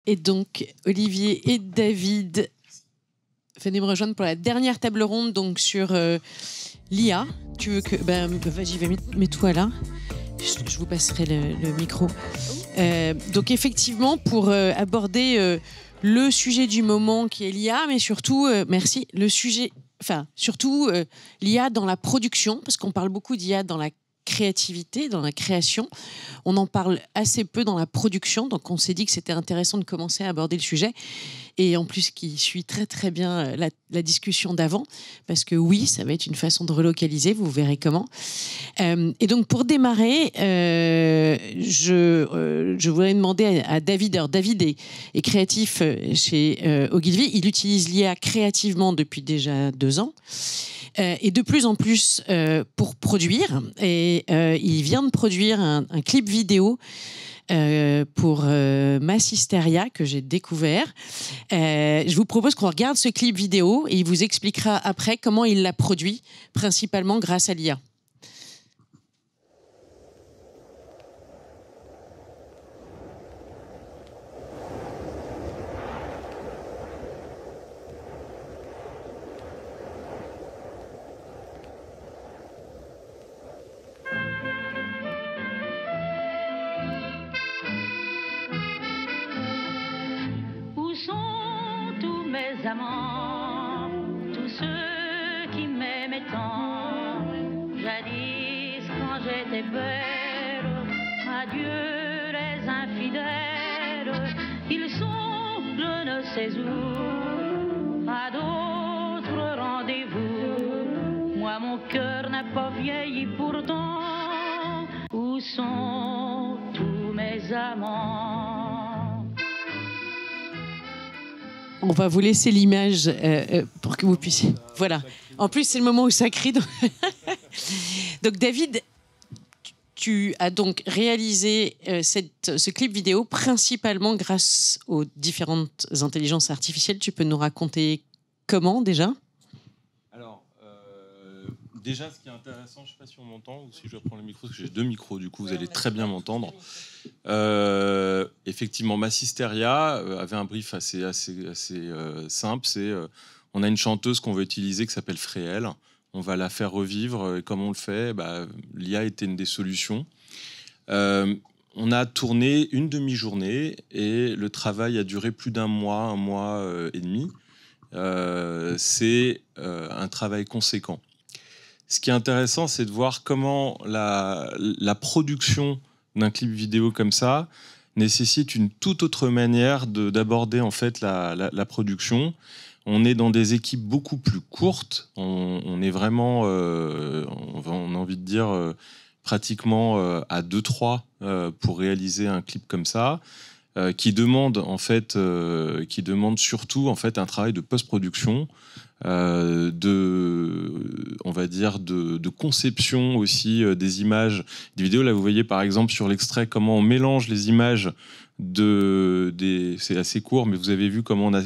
Et donc, Olivier et David, venez me rejoindre pour la dernière table ronde donc sur l'IA. Tu veux que... vas-y, mets-toi là. Je vous passerai le micro. Donc effectivement, pour aborder le sujet du moment qui est l'IA, mais surtout, merci, le sujet... Enfin, surtout l'IA dans la production, parce qu'on parle beaucoup d'IA dans la créativité, dans la création. On en parle assez peu dans la production, donc on s'est dit que c'était intéressant de commencer à aborder le sujet. Et en plus, qui suit très très bien la discussion d'avant, parce que oui, ça va être une façon de relocaliser, vous verrez comment. Et donc pour démarrer, je voudrais demander à David. Alors David est créatif chez Ogilvy. Il utilise l'IA créativement depuis déjà 2 ans. Et de plus en plus pour produire. Et il vient de produire un clip vidéo pour Massisteria que j'ai découvert. Je vous propose qu'on regarde ce clip vidéo et il vous expliquera après comment il l'a produit, principalement grâce à l'IA. Amants, tous ceux qui m'aimaient tant, jadis quand j'étais belle, adieu les infidèles, ils sont je ne sais où, à d'autres rendez-vous, moi mon cœur n'a pas vieilli pourtant, où sont tous mes amants? On va vous laisser l'image pour que vous puissiez... Voilà. En plus, c'est le moment où ça crie. Donc David, tu as donc réalisé ce clip vidéo principalement grâce aux différentes intelligences artificielles. Tu peux nous raconter comment déjà ? Alors, déjà, ce qui est intéressant, je ne sais pas si on m'entend ou si je reprends le micro, parce que j'ai 2 micros, du coup, vous allez très bien m'entendre. Effectivement, Massisteria avait un brief assez simple. C'est on a une chanteuse qu'on veut utiliser qui s'appelle Fréhel. On va la faire revivre. Et comme on le fait, l'IA était une des solutions. On a tourné une demi-journée et le travail a duré plus d'1 mois, 1 mois et demi. C'est un travail conséquent. Ce qui est intéressant, c'est de voir comment la production d'un clip vidéo comme ça nécessite une toute autre manière d'aborder en fait la production. On est dans des équipes beaucoup plus courtes. On est vraiment, on a envie de dire, pratiquement à 2-3 pour réaliser un clip comme ça. Qui demande en fait, qui demande surtout en fait un travail de post-production, on va dire de conception aussi des images, des vidéos. Là, vous voyez par exemple sur l'extrait comment on mélange les images c'est assez court, mais vous avez vu comment on a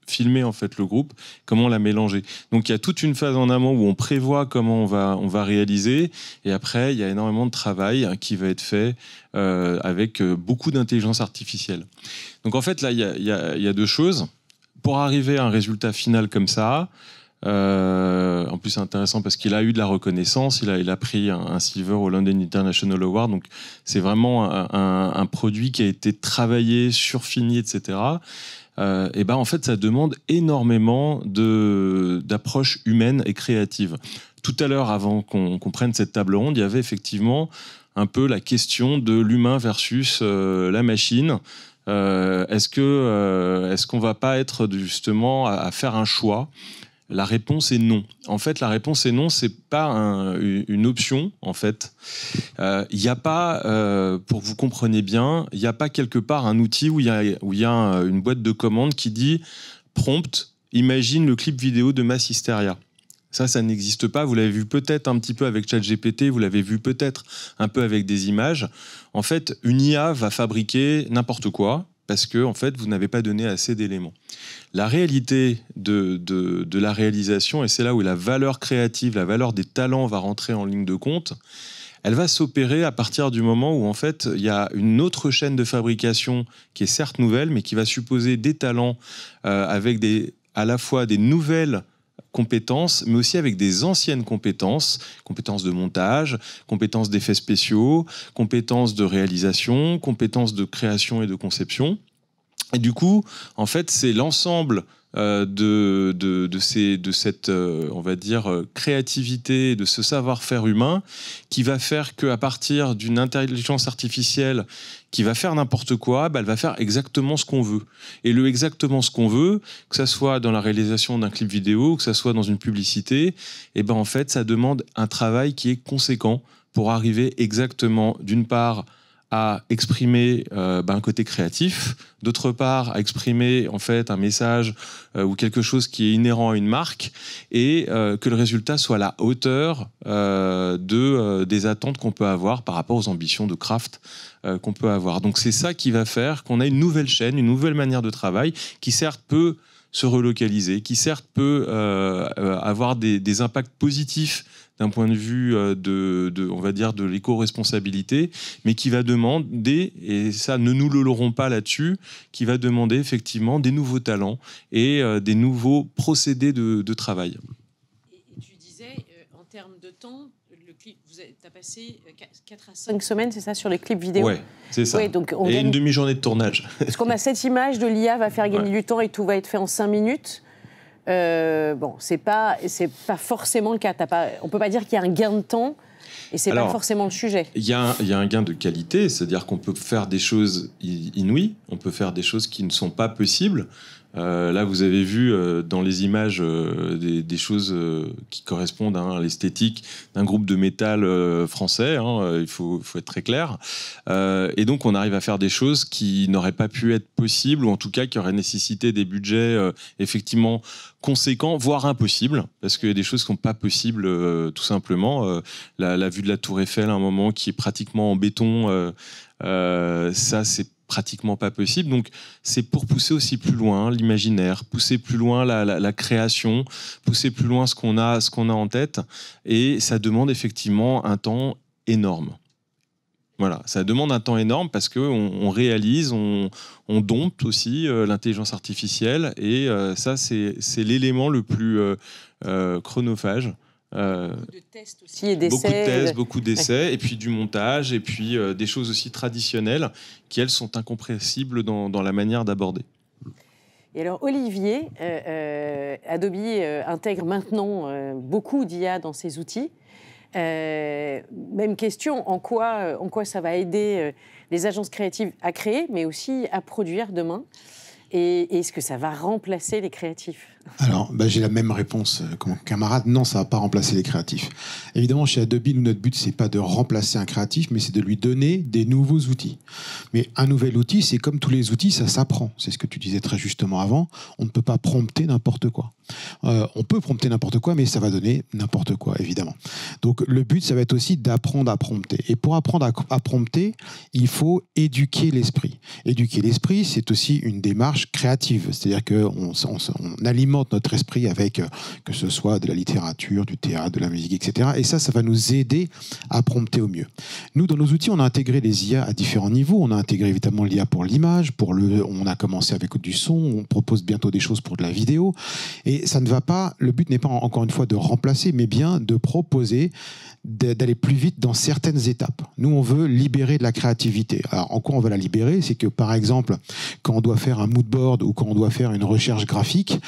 filmé en fait le groupe, comment on l'a mélangé. Donc il y a toute une phase en amont où on prévoit comment on va réaliser, et après il y a énormément de travail qui va être fait avec beaucoup d'intelligence artificielle. Donc en fait là il y a 2 choses. Pour arriver à un résultat final comme ça, en plus c'est intéressant parce qu'il a eu de la reconnaissance, il a pris un silver au London International Award, donc c'est vraiment un produit qui a été travaillé, surfini, etc. Et en fait ça demande énormément d'approche humaine et créative. Tout à l'heure, avant qu'on prenne cette table ronde, il y avait effectivement un peu la question de l'humain versus la machine. Est-ce qu'on va pas être justement à faire un choix ? La réponse est non. En fait, la réponse est non, c'est pas une option, en fait. Il n'y a pas, pour que vous compreniez bien, il n'y a pas quelque part un outil où il y a une boîte de commande qui dit prompt, imagine le clip vidéo de Massisteria. Ça n'existe pas. Vous l'avez vu peut-être un petit peu avec ChatGPT, vous l'avez vu peut-être un peu avec des images. En fait, une IA va fabriquer n'importe quoi parce que en fait, vous n'avez pas donné assez d'éléments. La réalité de la réalisation, et c'est là où la valeur créative, la valeur des talents va rentrer en ligne de compte, elle va s'opérer à partir du moment où en fait il y a une autre chaîne de fabrication qui est certes nouvelle, mais qui va supposer des talents avec à la fois des nouvelles compétences, mais aussi avec des anciennes compétences de montage, compétences d'effets spéciaux, compétences de réalisation, compétences de création et de conception. Et du coup, en fait, c'est l'ensemble de cette, on va dire, créativité, de ce savoir-faire humain qui va faire qu'à partir d'une intelligence artificielle qui va faire n'importe quoi, elle va faire exactement ce qu'on veut. Et exactement ce qu'on veut, que ça soit dans la réalisation d'un clip vidéo, que ça soit dans une publicité, et en fait, ça demande un travail qui est conséquent pour arriver exactement, d'une part, à exprimer un côté créatif, d'autre part à exprimer en fait un message ou quelque chose qui est inhérent à une marque, et que le résultat soit à la hauteur des attentes qu'on peut avoir par rapport aux ambitions de craft qu'on peut avoir. Donc c'est ça qui va faire qu'on a une nouvelle chaîne, une nouvelle manière de travail qui certes peut se relocaliser, qui certes peut avoir des impacts positifs d'un point de vue on va dire de l'éco-responsabilité, mais qui va demander, et ça ne nous le l'aurons pas là-dessus, qui va demander effectivement des nouveaux talents et des nouveaux procédés de travail. Et tu disais, en termes de temps, le clip, tu as passé 4 à 5 semaines, c'est ça, sur les clips vidéo? Oui, c'est ça. Ouais, donc et une demi-journée de tournage. Parce qu'on a cette image de l'IA va faire gagner du temps et tout va être fait en 5 minutes. Bon, c'est pas forcément le cas. On peut pas dire qu'il y a un gain de temps et c'est pas forcément le sujet. Il y a un gain de qualité, c'est-à-dire qu'on peut faire des choses inouïes, on peut faire des choses qui ne sont pas possibles. Là, vous avez vu dans les images des choses qui correspondent à l'esthétique d'un groupe de métal français, il faut être très clair. Et donc, on arrive à faire des choses qui n'auraient pas pu être possibles, ou en tout cas qui auraient nécessité des budgets effectivement conséquents, voire impossibles, parce qu'il y a des choses qui ne sont pas possibles tout simplement. La vue de la Tour Eiffel, à un moment, qui est pratiquement en béton, ça, c'est pratiquement pas possible. Donc c'est pour pousser aussi plus loin l'imaginaire, pousser plus loin la création, pousser plus loin ce qu'on a en tête, et ça demande effectivement un temps énorme. Voilà, ça demande un temps énorme parce qu'on réalise, on dompte aussi l'intelligence artificielle, et ça c'est l'élément le plus chronophage. Beaucoup de tests aussi et d'essais. Beaucoup d'essais, et puis du montage, et puis des choses aussi traditionnelles qui, elles, sont incompressibles dans la manière d'aborder. Et alors, Olivier, Adobe intègre maintenant beaucoup d'IA dans ses outils. Même question, en quoi ça va aider les agences créatives à créer, mais aussi à produire demain ? Et est-ce que ça va remplacer les créatifs ? Alors, j'ai la même réponse que mon camarade. Non, ça ne va pas remplacer les créatifs. Évidemment, chez Adobe, notre but, ce n'est pas de remplacer un créatif, mais c'est de lui donner des nouveaux outils. Mais un nouvel outil, c'est comme tous les outils, ça s'apprend. C'est ce que tu disais très justement avant. On ne peut pas prompter n'importe quoi. On peut prompter n'importe quoi, mais ça va donner n'importe quoi, évidemment. Donc, le but, ça va être aussi d'apprendre à prompter. Et pour apprendre à prompter, il faut éduquer l'esprit. Éduquer l'esprit, c'est aussi une démarche créative. C'est-à-dire qu'on alimente notre esprit avec, que ce soit de la littérature, du théâtre, de la musique, etc. Et ça va nous aider à prompter au mieux. Nous, dans nos outils, on a intégré les IA à différents niveaux. On a intégré évidemment l'IA pour l'image, on a commencé avec du son, on propose bientôt des choses pour de la vidéo. Et ça ne va pas, le but n'est pas encore une fois de remplacer, mais bien de proposer d'aller plus vite dans certaines étapes. Nous, on veut libérer de la créativité. Alors, en quoi on va la libérer ? C'est que, par exemple, quand on doit faire un mood board ou quand on doit faire une recherche graphique,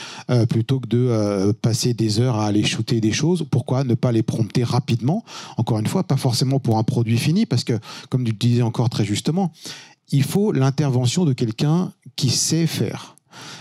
plutôt que de passer des heures à aller shooter des choses, pourquoi ne pas les prompter rapidement ? Encore une fois, pas forcément pour un produit fini, parce que, comme tu le disais encore très justement, il faut l'intervention de quelqu'un qui sait faire.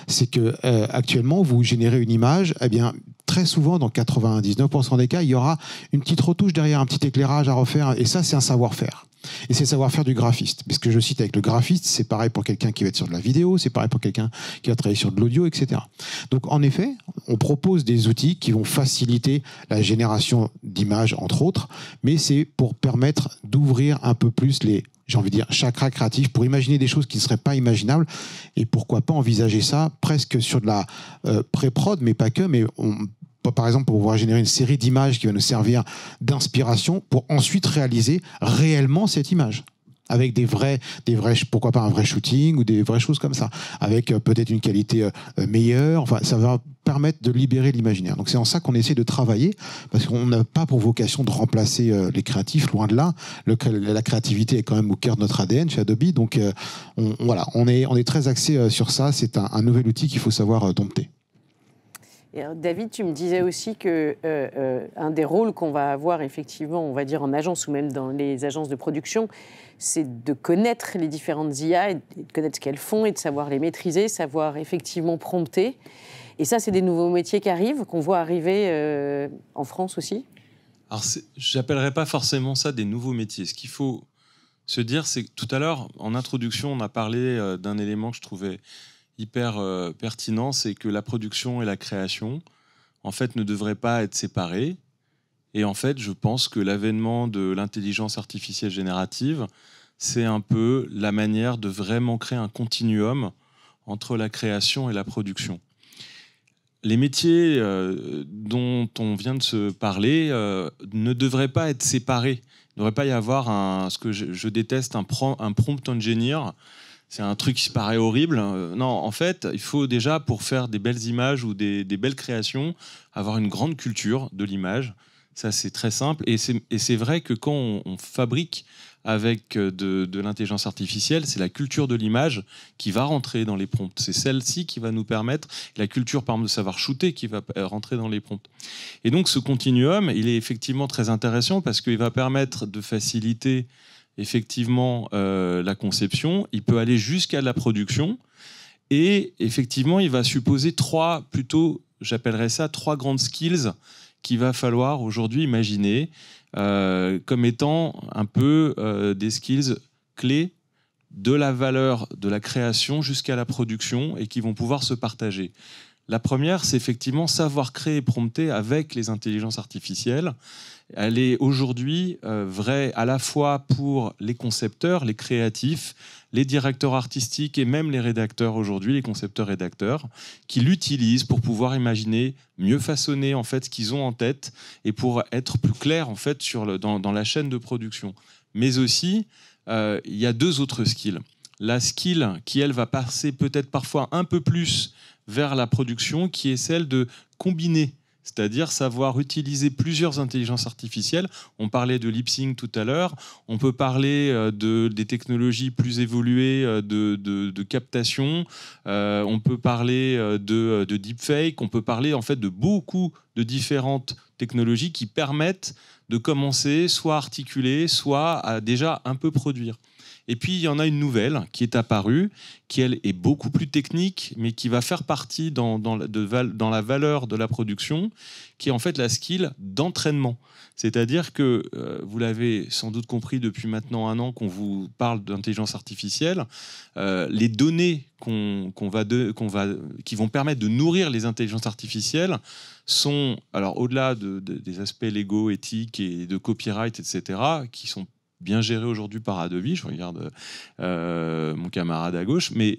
C'est que actuellement, vous générez une image, eh bien, très souvent, dans 99% des cas, il y aura une petite retouche derrière, un petit éclairage à refaire, et ça, c'est un savoir-faire. Et c'est le savoir-faire du graphiste. Mais ce que je cite avec le graphiste, c'est pareil pour quelqu'un qui va être sur de la vidéo, c'est pareil pour quelqu'un qui va travailler sur de l'audio, etc. Donc, en effet, on propose des outils qui vont faciliter la génération d'images, entre autres, mais c'est pour permettre d'ouvrir un peu plus j'ai envie de dire, chakra créatif, pour imaginer des choses qui ne seraient pas imaginables. Et pourquoi pas envisager ça presque sur de la pré-prod, mais pas que, mais par exemple, pour pouvoir générer une série d'images qui va nous servir d'inspiration pour ensuite réaliser réellement cette image. Avec des vrais, pourquoi pas un vrai shooting ou des vraies choses comme ça, avec peut-être une qualité meilleure. Enfin, ça va permettre de libérer l'imaginaire. Donc c'est en ça qu'on essaie de travailler, parce qu'on n'a pas pour vocation de remplacer les créatifs, loin de là. La créativité est quand même au cœur de notre ADN chez Adobe. Donc on est très axé sur ça. C'est un nouvel outil qu'il faut savoir dompter. Et David, tu me disais aussi que un des rôles qu'on va avoir effectivement, on va dire en agence ou même dans les agences de production, c'est de connaître les différentes IA et de connaître ce qu'elles font et de savoir les maîtriser, savoir effectivement prompter. Et ça, c'est des nouveaux métiers qui arrivent, qu'on voit arriver en France aussi. Alors, je n'appellerais pas forcément ça des nouveaux métiers. Ce qu'il faut se dire, c'est que tout à l'heure, en introduction, on a parlé d'un élément que je trouvais hyper pertinent, c'est que la production et la création, en fait, ne devraient pas être séparées. Et en fait, je pense que l'avènement de l'intelligence artificielle générative, c'est un peu la manière de vraiment créer un continuum entre la création et la production. Les métiers dont on vient de se parler ne devraient pas être séparés. Il ne devrait pas y avoir ce que je déteste, un prompt engineer. C'est un truc qui paraît horrible. Non, en fait, il faut déjà, pour faire des belles images ou des belles créations, avoir une grande culture de l'image. Ça, c'est très simple. Et c'est vrai que quand on fabrique avec de l'intelligence artificielle, c'est la culture de l'image qui va rentrer dans les prompts. C'est celle-ci qui va nous permettre, la culture, par exemple, de savoir shooter, qui va rentrer dans les prompts. Et donc, ce continuum, il est effectivement très intéressant parce qu'il va permettre de faciliter effectivement la conception. Il peut aller jusqu'à la production. Et effectivement, il va supposer j'appellerais ça trois grandes skills qu'il va falloir aujourd'hui imaginer comme étant un peu des skills clés de la valeur de la création jusqu'à la production et qui vont pouvoir se partager. La première, c'est effectivement savoir créer et prompter avec les intelligences artificielles. Elle est aujourd'hui vraie à la fois pour les concepteurs, les créatifs, les directeurs artistiques et même les rédacteurs aujourd'hui, les concepteurs-rédacteurs, qui l'utilisent pour pouvoir imaginer, mieux façonner en fait ce qu'ils ont en tête et pour être plus clairs en fait dans la chaîne de production. Mais aussi, il y a deux autres skills. La skill qui, elle, va passer peut-être parfois un peu plus vers la production, qui est celle de combiner, c'est-à-dire savoir utiliser plusieurs intelligences artificielles. On parlait de lip sync tout à l'heure, on peut parler des technologies plus évoluées de captation, on peut parler de deepfake, on peut parler en fait de beaucoup de différentes technologies qui permettent de commencer soit à articuler, soit à déjà un peu produire. Et puis, il y en a une nouvelle qui est apparue, qui, elle, est beaucoup plus technique, mais qui va faire partie dans la valeur de la production, qui est en fait la skill d'entraînement. C'est-à-dire que, vous l'avez sans doute compris depuis maintenant 1 an qu'on vous parle d'intelligence artificielle, les données qui vont permettre de nourrir les intelligences artificielles sont, alors au-delà des aspects légaux, éthiques et de copyright, etc., qui sont bien géré aujourd'hui par Adobe, je regarde mon camarade à gauche, mais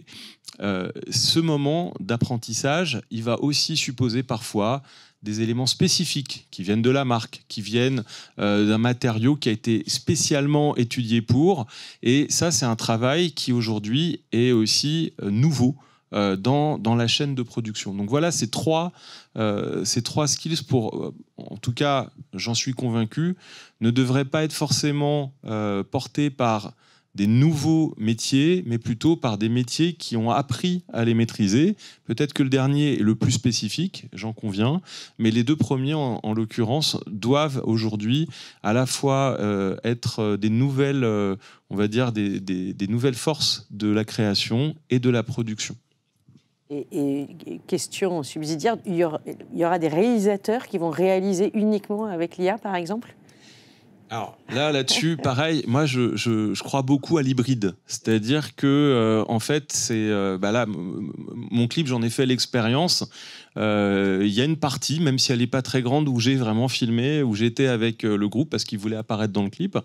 ce moment d'apprentissage, il va aussi supposer parfois des éléments spécifiques qui viennent de la marque, qui viennent d'un matériau qui a été spécialement étudié pour, et ça c'est un travail qui aujourd'hui est aussi nouveau dans la chaîne de production. Donc voilà ces trois skills en tout cas, j'en suis convaincu, ne devraient pas être forcément portés par des nouveaux métiers, mais plutôt par des métiers qui ont appris à les maîtriser. Peut-être que le dernier est le plus spécifique, j'en conviens, mais les deux premiers, en l'occurrence, doivent aujourd'hui à la fois être des nouvelles, on va dire, des nouvelles forces de la création et de la production. Et question subsidiaire, il y aura des réalisateurs qui vont réaliser uniquement avec l'IA, par exemple ? Alors là-dessus, pareil, moi je crois beaucoup à l'hybride. C'est-à-dire que, en fait, mon clip, j'en ai fait l'expérience. Il y a une partie, même si elle n'est pas très grande, où j'ai vraiment filmé, où j'étais avec le groupe parce qu'ils voulaient apparaître dans le clip.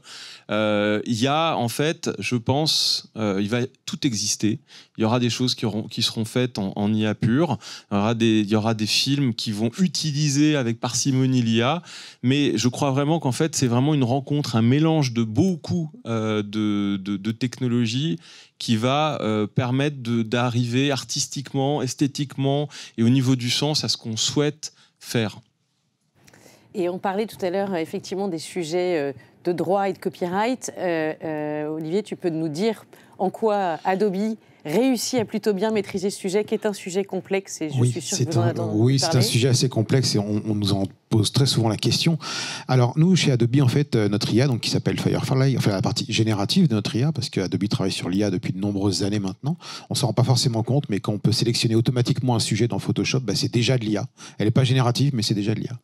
Il y a, en fait, je pense, il va tout exister. Il y aura des choses qui seront faites en IA pure. Il y aura des films qui vont utiliser avec parcimonie l'IA. Mais je crois vraiment qu'en fait, c'est vraiment une rencontre, un mélange de beaucoup de technologies qui va permettre d'arriver artistiquement, esthétiquement et au niveau du sens à ce qu'on souhaite faire. Et on parlait tout à l'heure effectivement des sujets de droit et de copyright. Olivier, tu peux nous dire en quoi Adobe réussit à plutôt bien maîtriser ce sujet, qui est un sujet complexe, et je suis sûre que vous en attendez parler. Oui, c'est un sujet assez complexe et on nous en pose très souvent la question. Alors nous, chez Adobe, en fait, notre IA, donc, qui s'appelle Firefly, enfin la partie générative de notre IA, parce que Adobe travaille sur l'IA depuis de nombreuses années maintenant, on s'en rend pas forcément compte, mais quand on peut sélectionner automatiquement un sujet dans Photoshop, c'est déjà de l'IA. Elle n'est pas générative, mais c'est déjà de l'IA.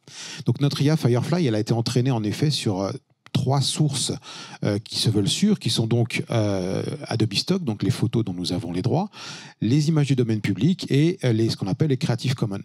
Donc notre IA Firefly, elle a été entraînée en effet sur 3 sources qui se veulent sûres, qui sont donc Adobe Stock, donc les photos dont nous avons les droits, les images du domaine public et ce qu'on appelle les Creative Commons.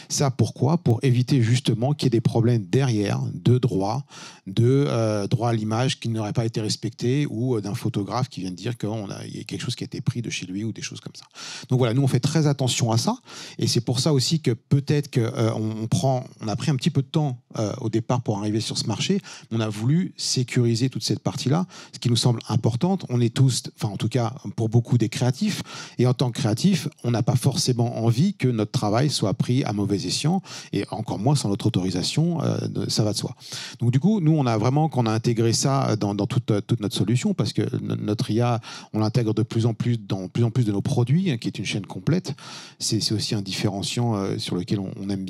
Ça, pourquoi ? Pour éviter justement qu'il y ait des problèmes derrière de droit à l'image qui n'aurait pas été respecté ou d'un photographe qui vient de dire qu'il y a quelque chose qui a été pris de chez lui ou des choses comme ça. Donc voilà, nous on fait très attention à ça et c'est pour ça aussi que peut-être qu'on a pris un petit peu de temps au départ pour arriver sur ce marché. On a voulu sécuriser toute cette partie-là, ce qui nous semble importante. On est tous, enfin en tout cas pour beaucoup des créatifs, et en tant que créatif, on n'a pas forcément envie que notre travail soit pris à mauvais escient, et encore moins sans notre autorisation, ça va de soi. Donc du coup, nous, on a intégré ça dans toute notre solution, parce que notre IA, on l'intègre de plus en plus dans plus en plus de nos produits, qui est une chaîne complète. C'est aussi un différenciant sur lequel on aime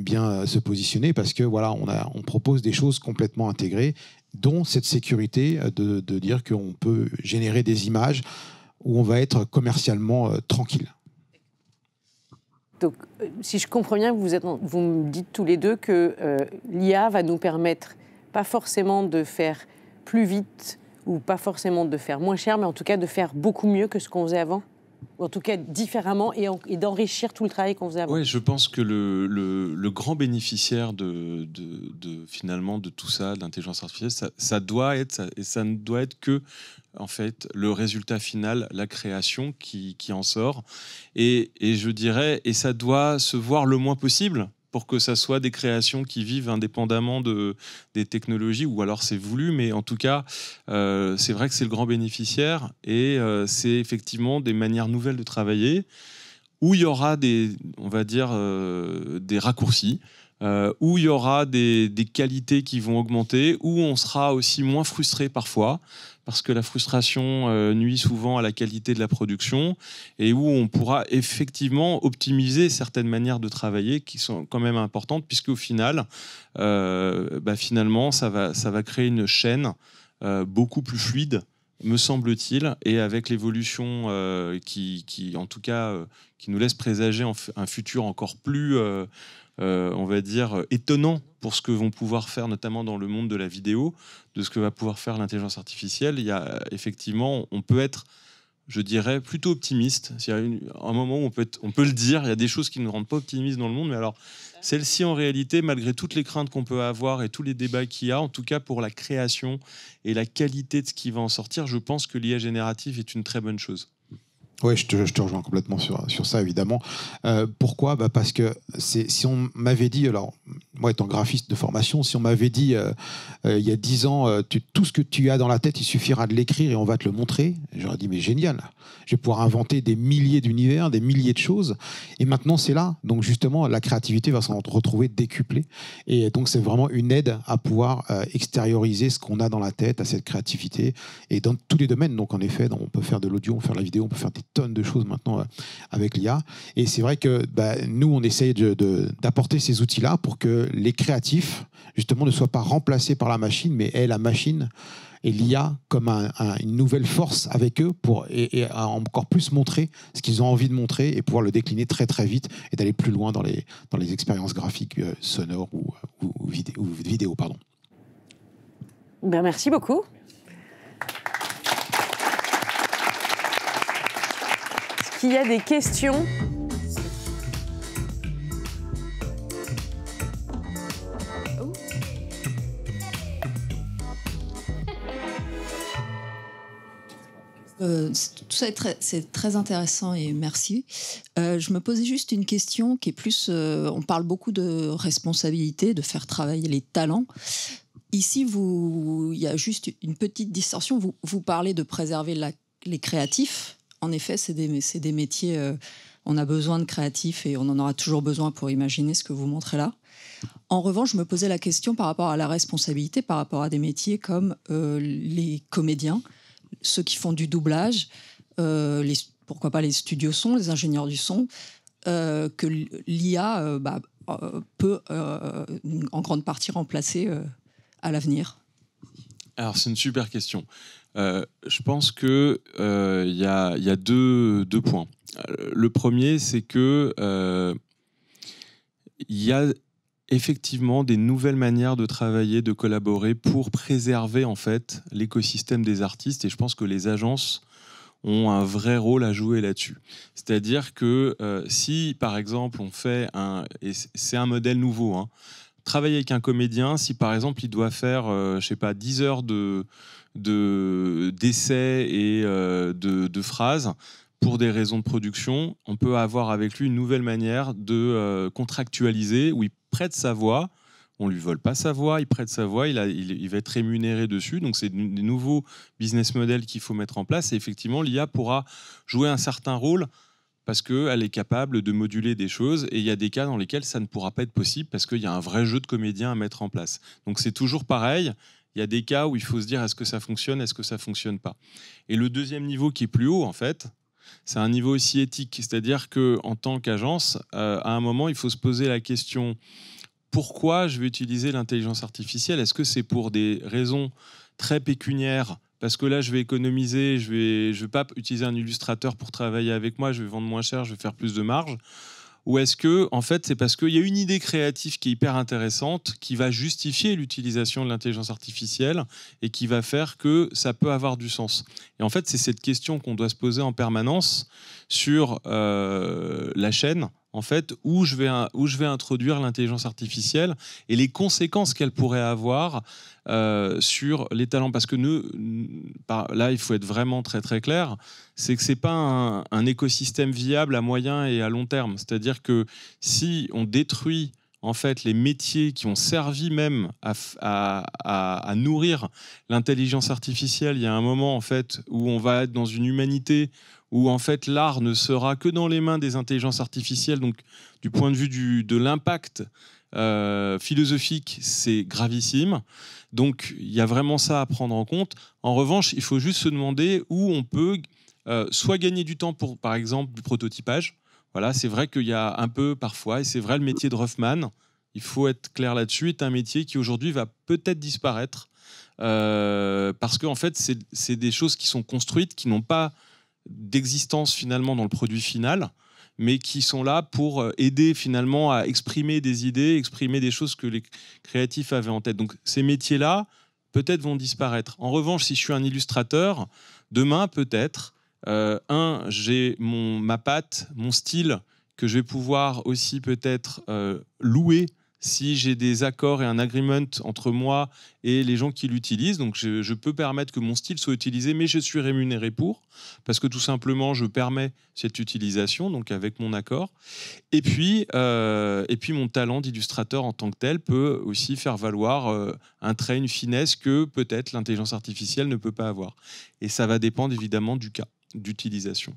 bien se positionner, parce que voilà, on propose des choses complètement intégrées, dont cette sécurité de dire qu'on peut générer des images où on va être commercialement tranquille. Donc, si je comprends bien, vous me dites tous les deux que l'IA va nous permettre pas forcément de faire plus vite ou pas forcément de faire moins cher, mais en tout cas de faire beaucoup mieux que ce qu'on faisait avant, ou en tout cas différemment, et d'enrichir tout le travail qu'on faisait avant. Oui, je pense que le grand bénéficiaire finalement de tout ça, de l'intelligence artificielle, ça doit être, et ça ne doit être que en fait le résultat final, la création qui en sort, et je dirais, et ça doit se voir le moins possible pour que ça soit des créations qui vivent indépendamment des technologies, ou alors c'est voulu, mais en tout cas, c'est vrai que c'est le grand bénéficiaire, et c'est effectivement des manières nouvelles de travailler, où il y aura des raccourcis, où il y aura des qualités qui vont augmenter, où on sera aussi moins frustré parfois, parce que la frustration nuit souvent à la qualité de la production, et où on pourra effectivement optimiser certaines manières de travailler qui sont quand même importantes, puisque au final, finalement, ça va créer une chaîne beaucoup plus fluide, me semble-t-il, et avec l'évolution qui en tout cas, qui nous laisse présager un futur encore plus, on va dire, étonnant pour ce que vont pouvoir faire, notamment dans le monde de la vidéo, de ce que va pouvoir faire l'intelligence artificielle. Il y a effectivement, on peut être, je dirais, plutôt optimiste. Il y a un moment où on peut le dire, il y a des choses qui ne rendent pas optimistes dans le monde, mais alors celle-ci, en réalité, malgré toutes les craintes qu'on peut avoir et tous les débats qu'il y a, en tout cas pour la création et la qualité de ce qui va en sortir, je pense que l'IA générative est une très bonne chose. Oui, je te rejoins complètement sur ça, évidemment. Pourquoi ? Parce que si on m'avait dit, alors moi étant graphiste de formation, si on m'avait dit il y a 10 ans, tout ce que tu as dans la tête, il suffira de l'écrire et on va te le montrer, j'aurais dit mais génial, je vais pouvoir inventer des milliers d'univers, des milliers de choses, et maintenant c'est là. Donc justement, la créativité va s'en retrouver décuplée, et donc c'est vraiment une aide à pouvoir extérioriser ce qu'on a dans la tête, à cette créativité, et dans tous les domaines. Donc en effet, on peut faire de l'audio, on peut faire de la vidéo, on peut faire des tonnes de choses maintenant avec l'IA. Et c'est vrai que nous, on essaye d'apporter ces outils-là pour que les créatifs, justement, ne soient pas remplacés par la machine, mais aient la machine et l'IA comme une nouvelle force avec eux pour et encore plus montrer ce qu'ils ont envie de montrer et pouvoir le décliner très très vite et d'aller plus loin dans les expériences graphiques sonores ou vidéo. Pardon. Merci beaucoup. Ce qu'il y a des questions ? Tout ça c'est très intéressant et merci. Je me posais juste une question qui est plus... on parle beaucoup de responsabilité, de faire travailler les talents. Ici, il y a juste une petite distorsion. Vous parlez de préserver les créatifs. En effet, c'est des métiers... on a besoin de créatifs et on en aura toujours besoin pour imaginer ce que vous montrez là. En revanche, je me posais la question par rapport à la responsabilité, par rapport à des métiers comme les comédiens, ceux qui font du doublage, pourquoi pas les studios son, les ingénieurs du son, que l'IA peut en grande partie remplacer à l'avenir. Alors, c'est une super question. Je pense qu'il y a deux points. Le premier, c'est que il y a effectivement des nouvelles manières de travailler, de collaborer pour préserver en fait l'écosystème des artistes, et je pense que les agences ont un vrai rôle à jouer là-dessus. C'est-à-dire que si par exemple on fait et c'est un modèle nouveau, hein, travailler avec un comédien, si par exemple il doit faire 10 heures d'essais et de phrases pour des raisons de production, on peut avoir avec lui une nouvelle manière de contractualiser où il prête sa voix, on lui vole pas sa voix, il prête sa voix, il va être rémunéré dessus. Donc c'est des nouveaux business models qu'il faut mettre en place. Et effectivement, l'IA pourra jouer un certain rôle parce qu'elle est capable de moduler des choses. Et il y a des cas dans lesquels ça ne pourra pas être possible parce qu'il y a un vrai jeu de comédiens à mettre en place. Donc c'est toujours pareil. Il y a des cas où il faut se dire est-ce que ça fonctionne, est-ce que ça fonctionne pas. Et le deuxième niveau qui est plus haut, en fait, c'est un niveau aussi éthique. C'est-à-dire qu'en tant qu'agence, à un moment, il faut se poser la question pourquoi je vais utiliser l'intelligence artificielle ? Est-ce que c'est pour des raisons très pécuniaires ? Parce que là, je vais économiser, je vais pas utiliser un illustrateur pour travailler avec moi, je vais vendre moins cher, je vais faire plus de marge. Ou est-ce que, en fait, c'est parce qu'il y a une idée créative qui est hyper intéressante, qui va justifier l'utilisation de l'intelligence artificielle et qui va faire que ça peut avoir du sens. Et en fait, c'est cette question qu'on doit se poser en permanence sur la chaîne, en fait, où je vais introduire l'intelligence artificielle et les conséquences qu'elle pourrait avoir sur les talents. Parce que là, il faut être vraiment très très clair, c'est que c'est pas un écosystème viable à moyen et à long terme. C'est-à-dire que si on détruit en fait les métiers qui ont servi même à nourrir l'intelligence artificielle, il y a un moment en fait où on va être dans une humanité où en fait l'art ne sera que dans les mains des intelligences artificielles. Donc du point de vue de l'impact philosophique, c'est gravissime. Donc il y a vraiment ça à prendre en compte. En revanche, il faut juste se demander où on peut soit gagner du temps pour, par exemple, du prototypage. Voilà, c'est vrai qu'il y a un peu parfois, et c'est vrai, le métier de roughman, il faut être clair là-dessus, est un métier qui aujourd'hui va peut-être disparaître parce qu'en fait, c'est des choses qui sont construites, qui n'ont pas d'existence finalement dans le produit final, mais qui sont là pour aider finalement à exprimer des idées, exprimer des choses que les créatifs avaient en tête. Donc ces métiers-là, peut-être vont disparaître. En revanche, si je suis un illustrateur, demain peut-être, j'ai ma patte, mon style, que je vais pouvoir aussi peut-être louer si j'ai des accords et un agreement entre moi et les gens qui l'utilisent. Donc je peux permettre que mon style soit utilisé, mais je suis rémunéré pour, parce que tout simplement je permets cette utilisation, donc avec mon accord. Et puis mon talent d'illustrateur en tant que tel peut aussi faire valoir un trait, une finesse que peut-être l'intelligence artificielle ne peut pas avoir. Et ça va dépendre évidemment du cas d'utilisation.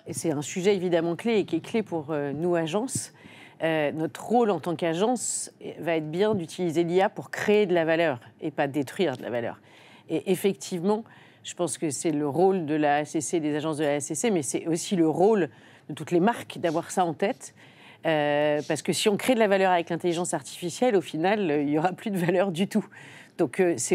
Et c'est un sujet évidemment clé et qui est clé pour nous, agences. Notre rôle en tant qu'agence va être bien d'utiliser l'IA pour créer de la valeur et pas détruire de la valeur. Et effectivement, je pense que c'est le rôle de la HACC, des agences de la HACC, mais c'est aussi le rôle de toutes les marques d'avoir ça en tête. Parce que si on crée de la valeur avec l'intelligence artificielle, au final, il n'y aura plus de valeur du tout. Donc c'est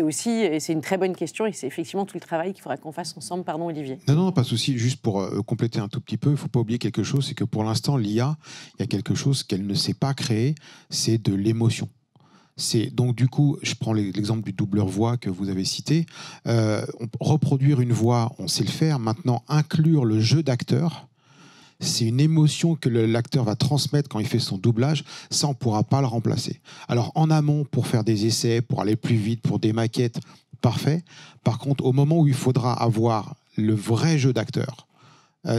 une très bonne question et c'est effectivement tout le travail qu'il faudra qu'on fasse ensemble. Pardon, Olivier. Non, pas de souci. Juste pour compléter un tout petit peu, il ne faut pas oublier quelque chose, c'est que pour l'instant, l'IA, il y a quelque chose qu'elle ne sait pas créer, c'est de l'émotion. Donc du coup, je prends l'exemple du doubleur voix que vous avez cité. Reproduire une voix, on sait le faire. Maintenant, inclure le jeu d'acteur, c'est une émotion que l'acteur va transmettre quand il fait son doublage. Ça, on ne pourra pas le remplacer. Alors, en amont, pour faire des essais, pour aller plus vite, pour des maquettes, parfait. Par contre, au moment où il faudra avoir le vrai jeu d'acteur,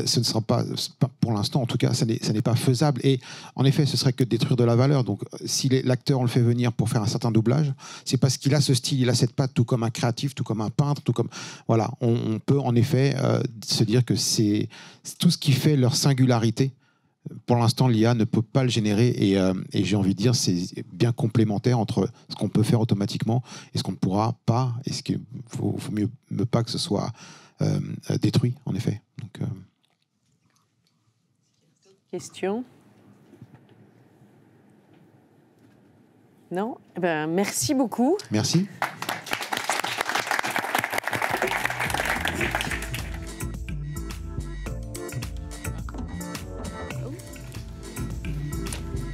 ce ne sera pas, pour l'instant en tout cas, ça n'est pas faisable. Et en effet, ce serait que détruire de la valeur. Donc, si l'acteur, on le fait venir pour faire un certain doublage, c'est parce qu'il a ce style, il a cette patte, tout comme un créatif, tout comme un peintre, tout comme... Voilà, on peut en effet se dire que c'est tout ce qui fait leur singularité. Pour l'instant, l'IA ne peut pas le générer et j'ai envie de dire c'est bien complémentaire entre ce qu'on peut faire automatiquement et ce qu'on ne pourra pas. Et ce qu'il faut mieux pas que ce soit détruit, en effet. Donc, Question? Non? Eh ben, merci beaucoup. merci.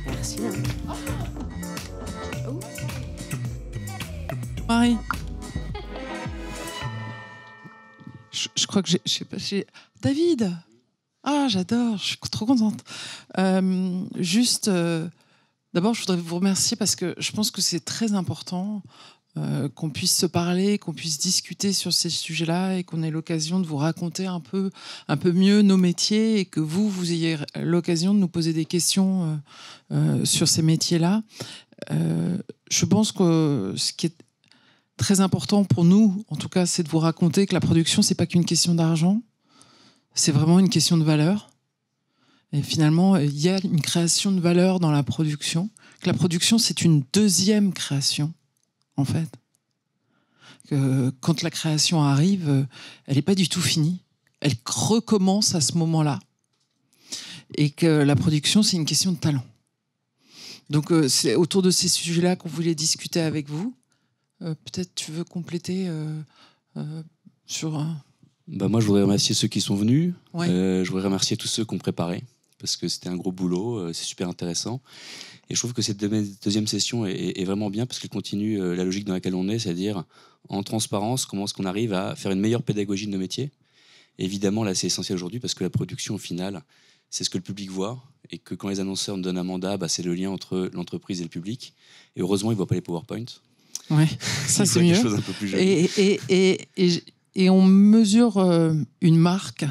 Merci. Marie. Je crois que je sais pas, David. Ah, j'adore, je suis trop contente. D'abord, je voudrais vous remercier parce que je pense que c'est très important qu'on puisse se parler, qu'on puisse discuter sur ces sujets-là et qu'on ait l'occasion de vous raconter un peu mieux nos métiers et que vous ayez l'occasion de nous poser des questions sur ces métiers-là. Je pense que ce qui est très important pour nous, en tout cas, c'est de vous raconter que la production, c'est pas qu'une question d'argent. C'est vraiment une question de valeur. Et finalement, il y a une création de valeur dans la production. Que la production, c'est une deuxième création, en fait. Que quand la création arrive, elle n'est pas du tout finie. Elle recommence à ce moment-là. Et que la production, c'est une question de talent. Donc, c'est autour de ces sujets-là qu'on voulait discuter avec vous. Peut-être tu veux compléter sur... Moi, je voudrais remercier ceux qui sont venus. Ouais. Je voudrais remercier tous ceux qui ont préparé, parce que c'était un gros boulot, c'est super intéressant. Et je trouve que cette deuxième session est vraiment bien, parce qu'elle continue la logique dans laquelle on est, c'est-à-dire en transparence, comment est-ce qu'on arrive à faire une meilleure pédagogie de nos métiers. Et évidemment, là, c'est essentiel aujourd'hui, parce que la production, au final, c'est ce que le public voit, et que quand les annonceurs nous donnent un mandat, c'est le lien entre l'entreprise et le public. Et heureusement, ils ne voient pas les PowerPoints. Ouais, ça c'est mieux. Un peu plus joli. Et on mesure une marque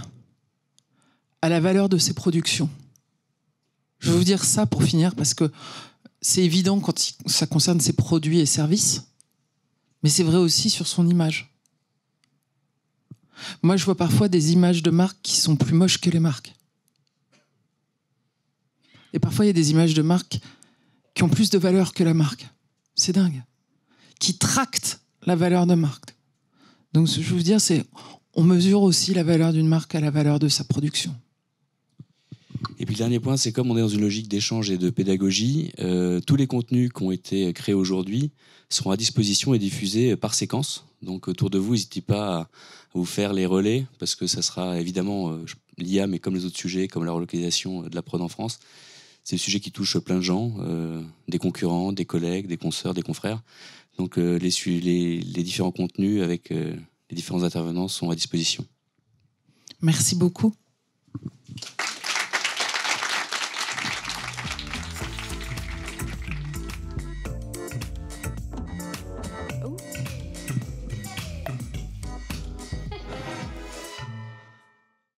à la valeur de ses productions. Je vais vous dire ça pour finir, parce que c'est évident quand ça concerne ses produits et services, mais c'est vrai aussi sur son image. Moi, je vois parfois des images de marques qui sont plus moches que les marques. Et parfois, il y a des images de marques qui ont plus de valeur que la marque. C'est dingue. Qui tractent la valeur de marque. Donc, ce que je veux vous dire, c'est on mesure aussi la valeur d'une marque à la valeur de sa production. Et puis le dernier point, c'est comme on est dans une logique d'échange et de pédagogie, tous les contenus qui ont été créés aujourd'hui seront à disposition et diffusés par séquence. Donc autour de vous, n'hésitez pas à vous faire les relais, parce que ça sera évidemment l'IA, mais comme les autres sujets, comme la relocalisation de la prod en France, c'est le sujet qui touche plein de gens, des concurrents, des collègues, des consoeurs, des confrères. Donc les différents contenus avec les différents intervenants sont à disposition. Merci beaucoup.